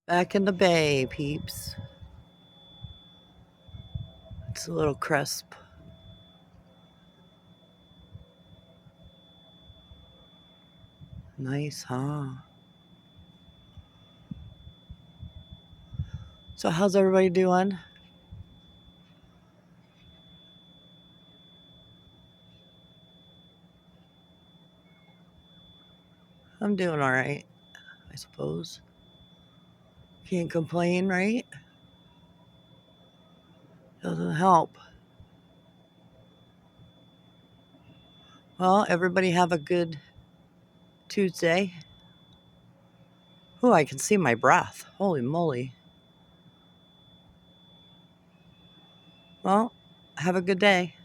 Back in the bay, peeps. It's a little crisp. Nice, huh? So how's everybody doing? I'm doing all right, I suppose. Can't complain, right? Doesn't help. Well, everybody have a good Tuesday. Oh, I can see my breath. Holy moly. Well, have a good day.